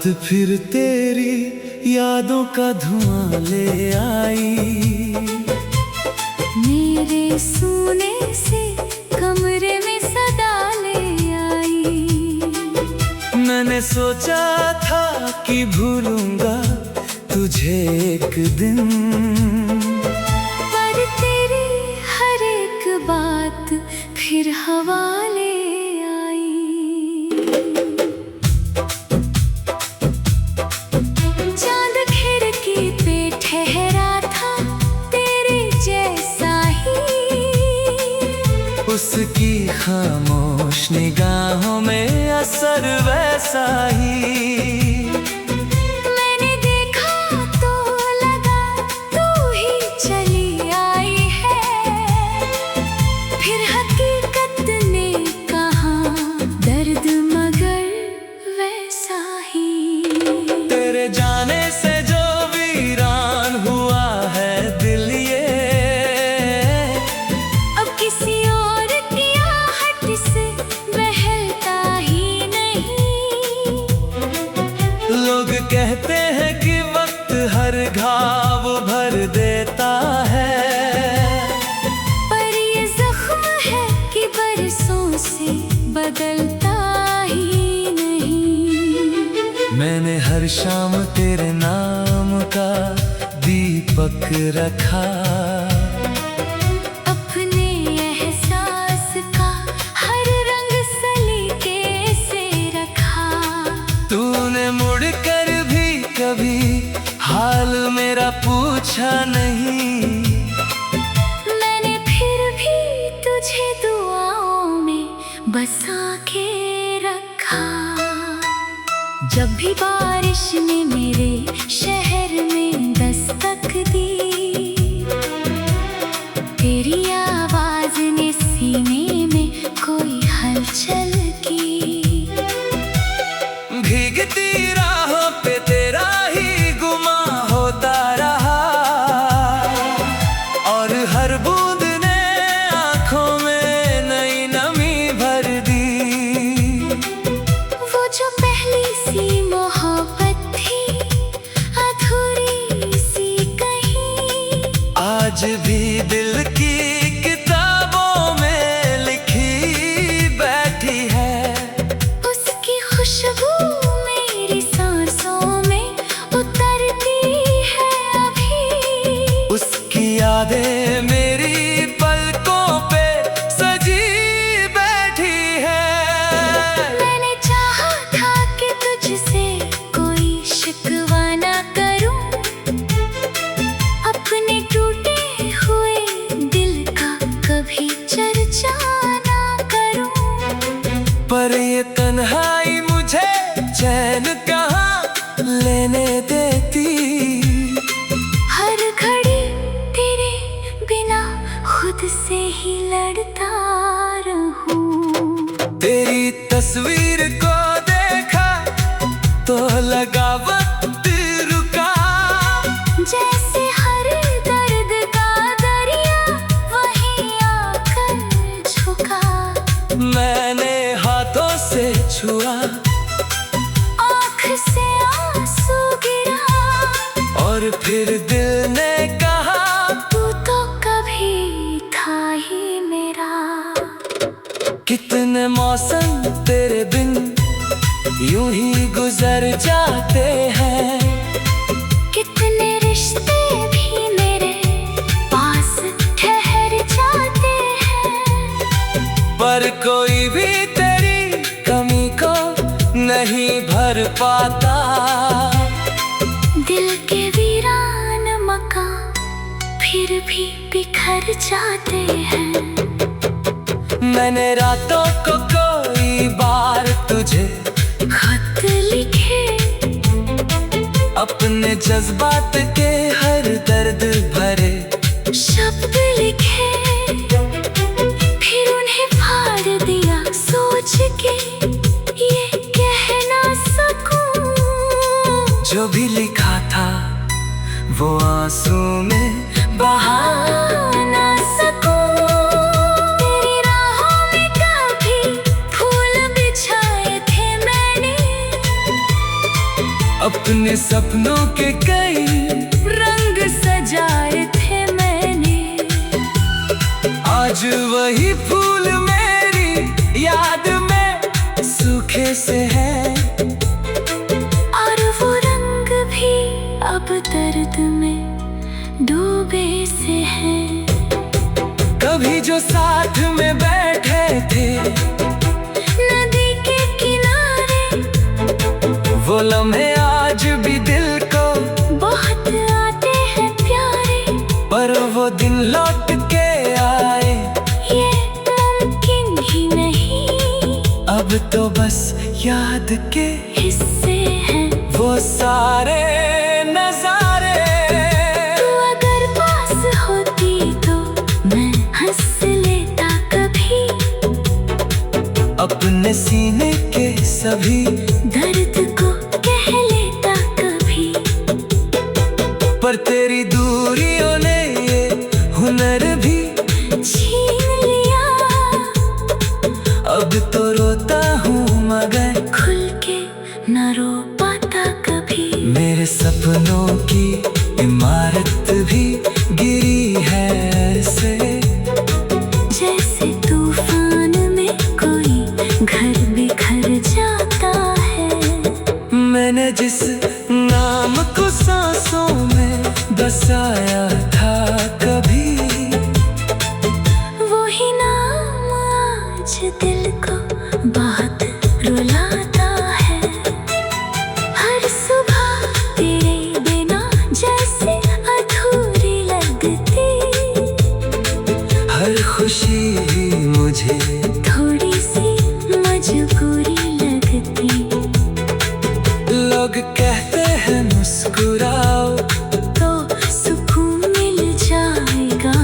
रात फिर तेरी यादों का धुआं ले आई। मेरे सोने से कमरे में सदा ले आई। मैंने सोचा था कि भूलूंगा तुझे एक दिन, पर तेरी हर एक बात फिर हवा ले आई। चांद खिड़की पे ठहरा था तेरे जैसा ही, उसकी खामोश निगाहों में असर वैसा ही। मैंने देखा तो लगा तू ही चली आई है, फिर हकीकत ने कहा दर्द मगर वैसा ही। तेरे जाने से जो वीरान हुआ है दिल ये, अब किसी और की आहट से बहलता ही नहीं। लोग कहते हैं कि वक्त हर घाव भर देता है, पर ये जख्म है कि बरसों से बदलता ही नहीं। मैंने हर शाम तेरे नाम का दीपक रखा, अपने एहसास का हर रंग सलीके से रखा। तूने मुड़ कर भी कभी हाल मेरा पूछा नहीं। मैंने फिर भी तुझे दुआओं में बसा के रखा। जब भी बारिश ने मेरे शहर में दस्तक दी, तेरी आवाज ने सीने में कोई हलचल की। भीगती राहों पे तेरा ही गुमा होता रहा, और हर बूंद ने आंखों में नई नमी भर दी। वो जो पहली सी मोहब्बत थी अधूरी सी कहीं, आज भी दिल की किताबों में लिखी बैठी है। उसकी खुशबू मेरी सांसों में उतरती है अभी। उसकी यादें मेरी पलकों पे सजी बैठी है। मैंने चाहा था कि तुझसे कोई शिकवा ना करूं, अपने टूटे हुए दिल का कभी चर्चा ना करूं। पर ये तन्हाई मुझे चैन कहाँ लेने देती। हर घड़ी तेरे बिना खुद से ही लड़ता रहूं। तेरी तस्वीर को देखा तो लगा वक्त रुका, जैसे हर दर्द का दरिया वहीं आकर झुका। मैंने हाथों से छुआ आँख से आंसू गिरा, और फिर दिल ने कहा तू तो कभी था ही मेरा। कितने मौसम तेरे बिन यूं ही गुजर जाते हैं। कितने रिश्ते भी मेरे पास ठहर जाते हैं, पर कोई भी तेरी कमी को नहीं भर पाता। दिल के वीरान मकान फिर भी बिखर जाते हैं। मैंने रातों को कोई बार तुझे खत लिखे, अपने जज्बात के हर दर्द भरे शब्द लिखे, फिर उन्हें फाड़ दिया सोच के ये कह ना सकूं। जो भी लिखा था वो आंसू में बहा ना सकूं। तेरी राहों में कभी फूल बिछाए थे मैंने, अपने सपनों के कई रंग सजाए थे मैंने। आज वही फूल मेरी याद में सूखे से है, और वो रंग भी अब दर्द में डूबे से हैं। कभी जो साथ में बैठे थे नदी के किनारे, वो लम्हे आज भी दिल को बहुत आते हैं प्यारे। पर वो दिन लौट के आए ये मुमकिन ही नहीं, अब तो बस याद के हिस्से हैं वो सारे नजारे। तू अगर पास होती तो मैं हंस लेता कभी, अपने सीने के सभी दर्द को कह लेता कभी। पर तेरी दूरियों ने ये हुनर भी छीन लिया, अब तो रोता हूँ मगर खुल के न रो पाता कभी। मेरे सपनों की इमारत भी गिरी है ऐसे, जैसे तूफान में कोई घर बिखर जाता है। मैंने जिस नाम को सांसों में बसाया था कभी, वही नाम आज दिल को बहुत रुलाता है। हर सुबह तेरे बिना जैसे अधूरी लगती, हर खुशी ही मुझे थोड़ी सी मजबूरी लगती। लोग कहते हैं मुस्कुराओ तो सुकून मिल जाएगा,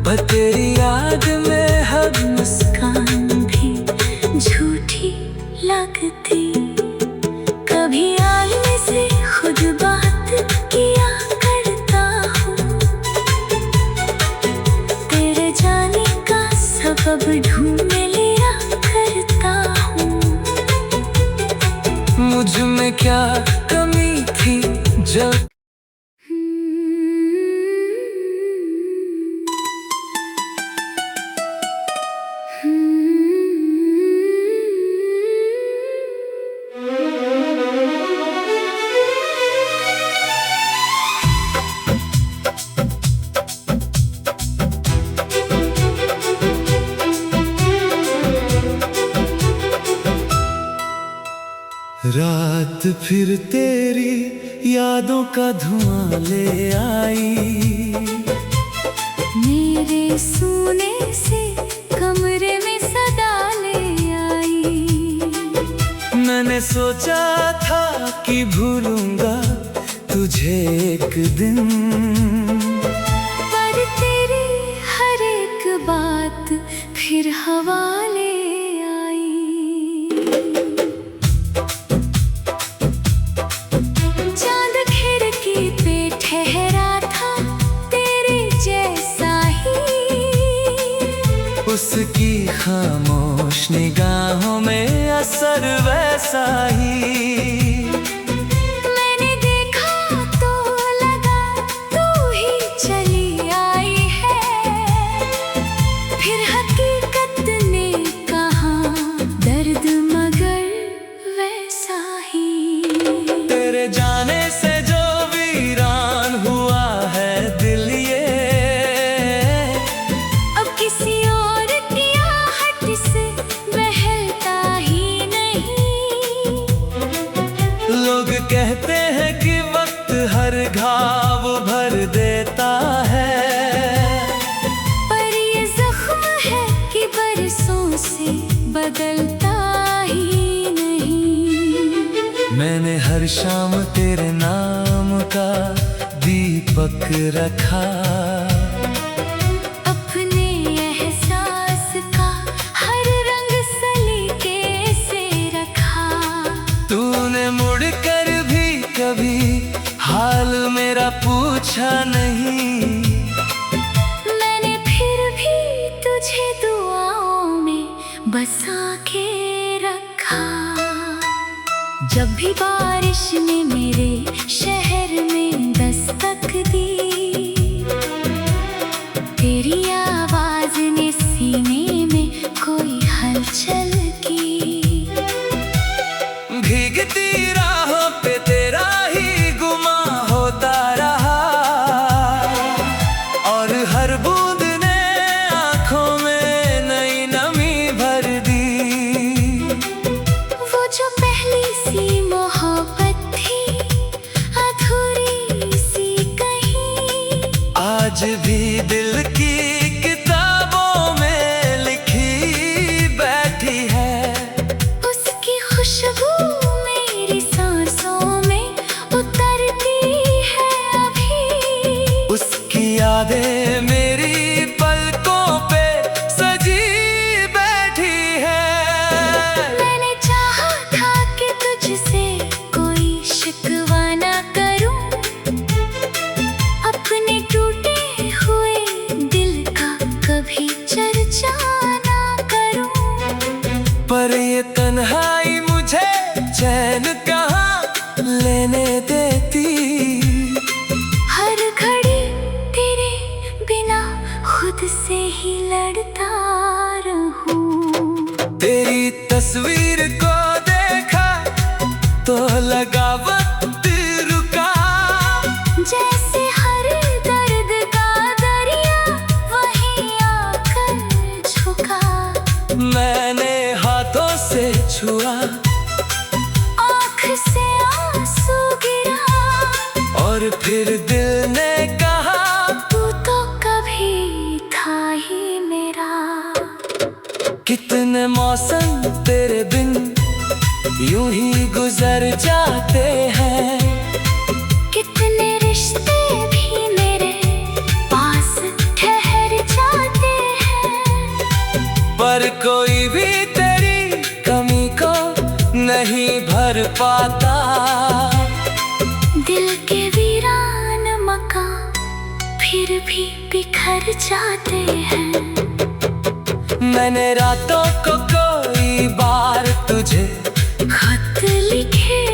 पर तेरी याद में हर मुस्कान भी झूठी लगती। कभी आईने से खुद बात किया करता हूँ, तेरे जाने का सबब ढूंढ लिया करता हूँ। मुझ में क्या कमी थी जब रात फिर तेरी यादों का धुआं ले आई। मेरे सोने से कमरे में सदा ले आई। मैंने सोचा था कि भूलूंगा तुझे एक दिन, पर तेरी हर एक बात फिर हवाले आई। चांद खिड़की पे ठहरा था तेरे जैसा ही, उसकी खामोश निगाहों में असर वैसा ही। मैंने देखा तो लगा तू ही चली आई है, फिर हकीकत ने कहा दर्द मगर वैसा ही। तेरे जाने से जो वीरान हुआ है दिल ये, अब किसी और की आहट से बहलता ही नहीं। लोग कहते हैं कि वक्त हर घाव भर देता है, पर ये जख्म है कि बरसों से बदलता ही नहीं। मैंने हर शाम तेरे नाम का दीपक रखा, अपने एहसास का हर रंग सलीके से रखा। तूने मुड़ कर भी कभी हाल मेरा पूछा नहीं। मैंने फिर भी तुझे दुआओं में बसा के रखा। जब भी बारिश में आज भी दिल की किताबों में लिखी बैठी है। उसकी खुशबू मेरी सांसों में उतरती है अभी। उसकी यादें मेरी पलकों पे सजी बैठी है। मैंने चाहा था कि तुझसे कोई शिकवा ना करूं, अपने टूटे हुए दिल का कभी चर्चा ना करूं। पर ये तन्हाई मुझे चैन कहाँ लेने देती। हर घड़ी तेरे बिना खुद से ही लड़ता रहूं। तेरी तस्वीर को देखा तो लगा वक्त रुका। जैसे हर दर्द का दरिया वहीं आकर झुका। मैंने हाथों से छुआ, आँख से आंसू गिरा, और फिर दिल ने कहा तू तो कभी था ही मेरा। कितने मौसम तेरे बिन यूं ही गुजर जाते हैं। कितने रिश्ते भी मेरे पास ठहर जाते हैं। पर कोई भी तेरी कमी को नहीं भर पाता। दिल के वीरान मकान फिर भी बिखर जाते हैं। मैंने रातों को कोई बार तुझे खत लिखे,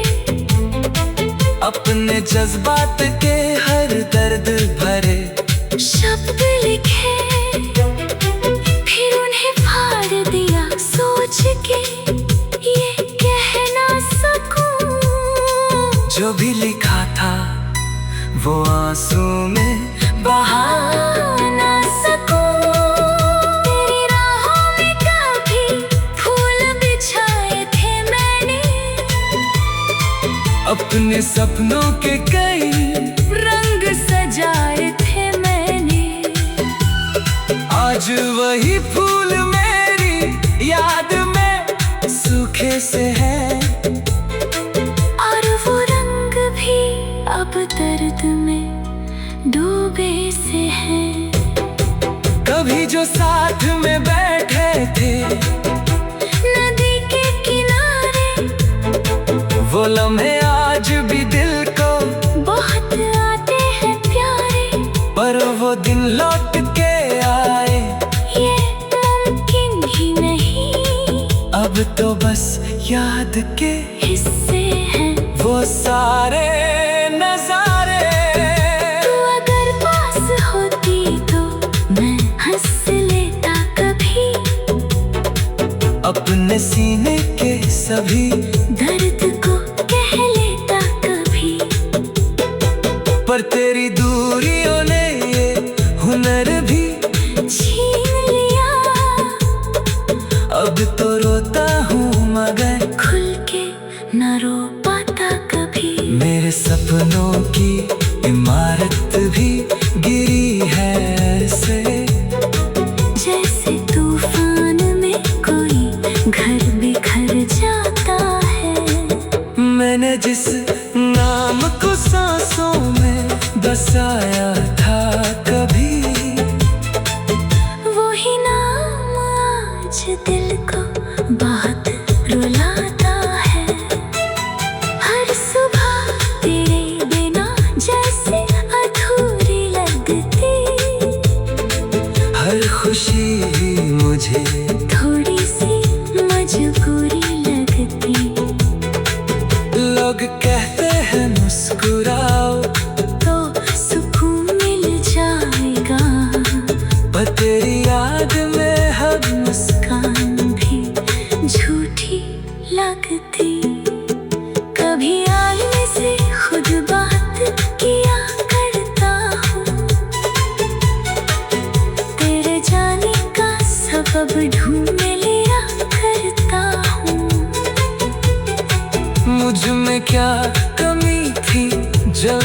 अपने जज्बात के हर दर्द भरे शब्द लिखे, फिर उन्हें फाड़ दिया सोच के ये कह ना सकूं। जो भी लिखा था वो आंसू में बहा ना सकूं। तेरी राहों में कभी फूल बिछाए थे मैंने, अपने सपनों के कई रंग सजाए थे मैंने। आज वही फूल मेरी याद में सूखे से है। और वो रंग भी अब दर्द में डूबे से हैं। कभी जो साथ में बैठे थे नदी के किनारे, वो लम्हे आज भी दिल को बहुत आते हैं प्यारे। पर वो दिन लौट के आए ये मुमकिन ही नहीं, अब तो बस याद के हिस्से हैं वो सारे नजारे। तू अगर पास होती तो मैं हंस लेता कभी, अपने सीने के सभी दर्द को कह लेता कभी। पर तेरी दूरियों ने ये हुनर भी छीन लिया, अब तो रोता हूँ मगर खुल के न रो पाता कभी। मेरे सपनों की इमारत भी गिरी है ऐसे, जैसे तूफान में कोई घर बिखर जाता है। मैंने जिस नाम को सांसों में बसाया था कभी, वही नाम आज दिल को बहुत रुलाता है। हर सुबह तेरे बिना जैसे अधूरी लगती, हर खुशी मुझे थोड़ी सी मजबूरी लगती। लोग कहते हैं मुस्कुराओ तो सुकून मिल जाएगा, पर तेरी याद में हर मुस्कान भी झूठी लगती। कभी आईने से खुद बात किया करता हूँ, तेरे जाने का सबब ढूंढ लिया करता हूँ। मुझ में क्या कमी थी जब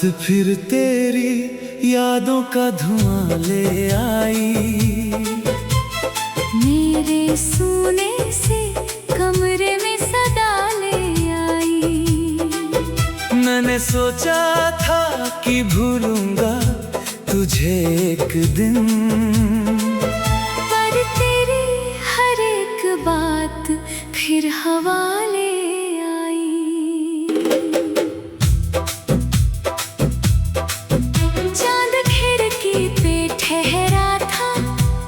फिर तेरी यादों का धुआं ले आई। मेरे सोने से कमरे में सदा ले आई। मैंने सोचा था कि भूलूंगा तुझे एक दिन, पर तेरी हर एक बात फिर हवा ले आई। चांद खिड़की पे ठहरा था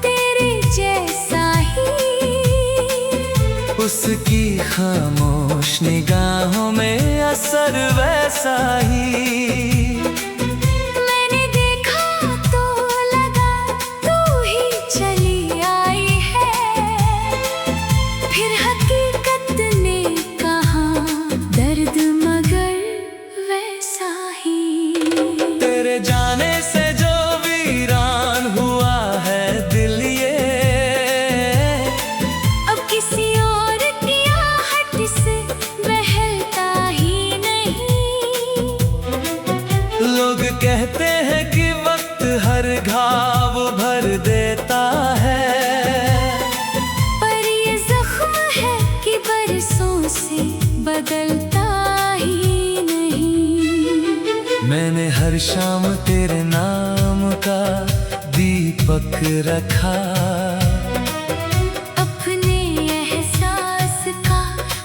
तेरे जैसा ही, उसकी खामोश निगाहों में असर वैसा ही। जाने से जो वीरान हुआ है दिल ये, अब किसी और की आहट से बहलता ही नहीं। लोग कहते हैं कि वक्त हर घाव भर देता है, पर ये जख्म है कि बरसों से बदलता ही नहीं। मैंने हर शाम तेरे नाम का दीपक रखा, अपने एहसास का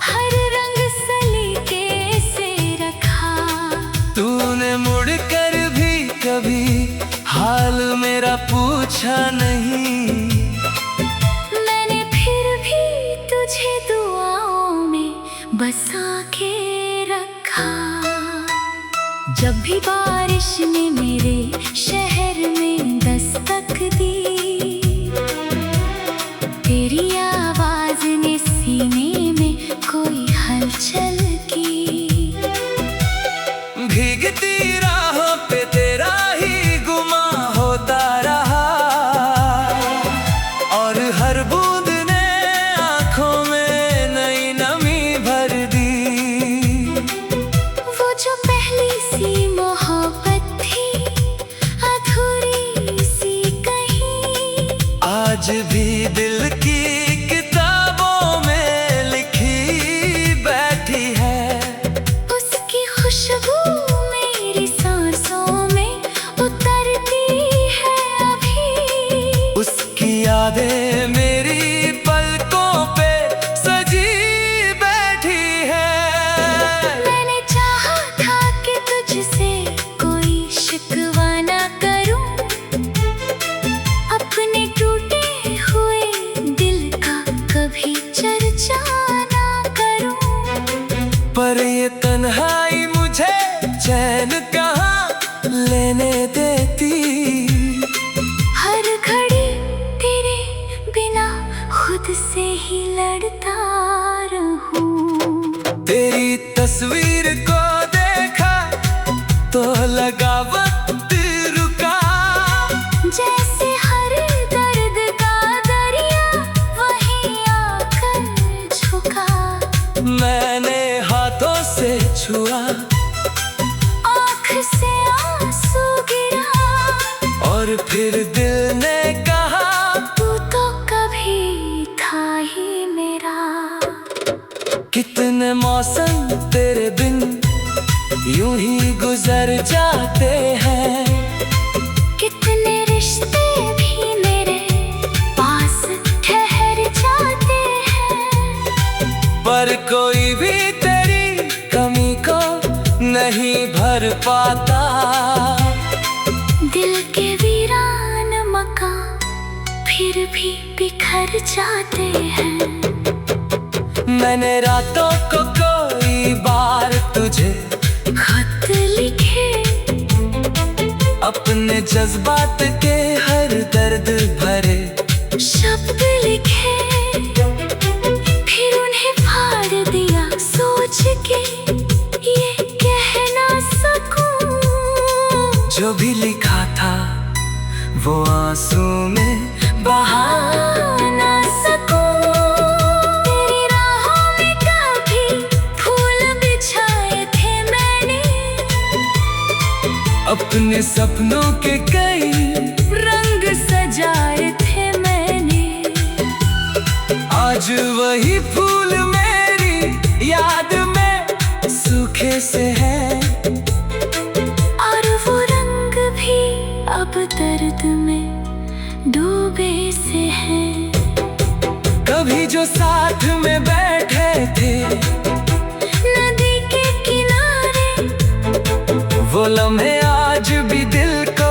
हर रंग सलीके से रखा। तूने मुड़ कर भी कभी हाल मेरा पूछा नहीं। मैंने फिर भी तुझे दुआओं में बसा के रखा। जब भी बारिश ने मेरे शहर में दस्तक दी, तेरी आवाज ने सीने में कोई हलचल की। भीगती राहों पे तेरा ही गुमा होता रहा, और हर बूंद ने आँखों में नई नमी भर दी। वो जो पहली सी मोहब्बत थी अधूरी सी कहीं, आज भी दिल की किताबों में लिखी बैठी है। उसकी खुशबू मेरी सांसों में उतरती है अभी। उसकी यादें मेरी पलकों पे सजी बैठी है। मैंने चाहा था कि तुझसे कोई शिकवा ना करूं, अपने टूटे हुए दिल का कभी चर्चा ना करूं। पर ये तन्हाई मुझे चैन कहाँ लेने देती। हर घड़ी तेरे बिना खुद से ही लड़ता रहूं। तेरी तस्वीर को देखा तो लगा वक्त रुका, जैसे हर दर्द का दरिया वहीं आकर झुका। मैंने हाथों से छुआ, आँख से आंसू गिरा, और फिर दिल ने कहा तू तो कभी था ही मेरा। कितने मौसम तेरे बिन यूं ही गुजर जाते हैं। कितने रिश्ते भी मेरे पास ठहर जाते हैं, पर कोई भी तेरी कमी को नहीं भर पाता। दिल के वीरान मकान फिर भी बिखर जाते हैं। मैंने रातों को कोई बार तुझे खत लिखे, अपने जज्बात के हर दर्द भरे शब्द लिखे, फिर उन्हें फाड़ दिया सोच के ये कह ना सकूं। जो भी लिखा था वो आंसू में बहा ना सकूं। तेरी राहों में कभी फूल बिछाए थे मैंने, अपने सपनों के कई रंग सजाए थे मैंने, आज वही फूल मेरी याद में सूखे से है। और वो रंग भी अब दर्द में डूबे से हैं। कभी जो साथ में बैठे थे नदी के किनारे, वो लम्हे आज भी दिल को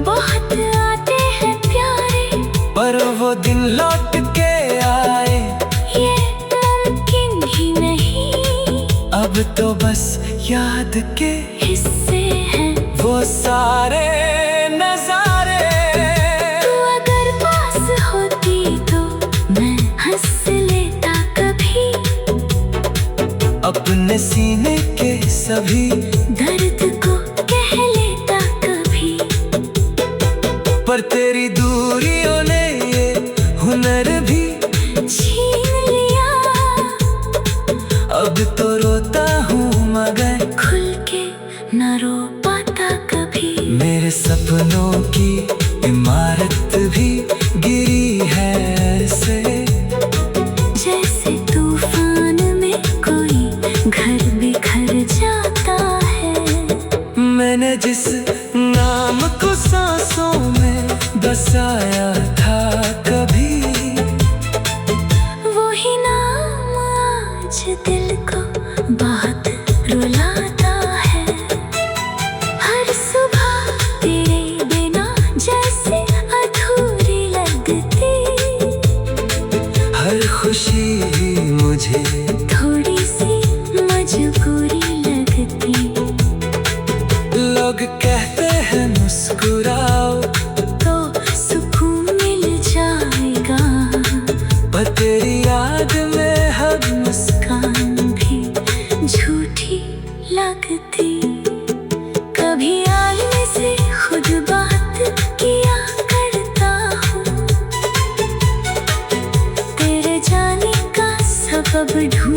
बहुत आते हैं प्यारे। पर वो दिन लौट के आए ये मुमकिन ही नहीं, अब तो बस याद के हिस्से हैं वो सारे नजारे। तू अगर पास होती तो मैं हंस लेता कभी, अपने सीने के सभी दर्द को कह लेता कभी। पर तेरी दूरियों ने ये हुनर भी छीन लिया, अब तो रोता हूँ मगर खुल के न रो पाता कभी। मेरे सपनों की इमारत भी गिरी है ऐसे, जैसे तूफान में कोई घर बिखर जाता है। मैंने जिस नाम को सांसों में बसाया था कभी, वही नाम आज दिल को बहुत रुलाता है। हर सुबह तेरे बिना जैसे अधूरी लगती, हर खुशी ही मुझे थोड़ी सी मजबूरी लगती। लोग कहते हैं मुस्कुराओ तो सुकून मिल जाएगा, पर तेरी याद में हर मुस्कान भी झूठी लगती। कभी आईने से खुद बात किया करता हूँ, तेरे जाने का सबब ढूंढ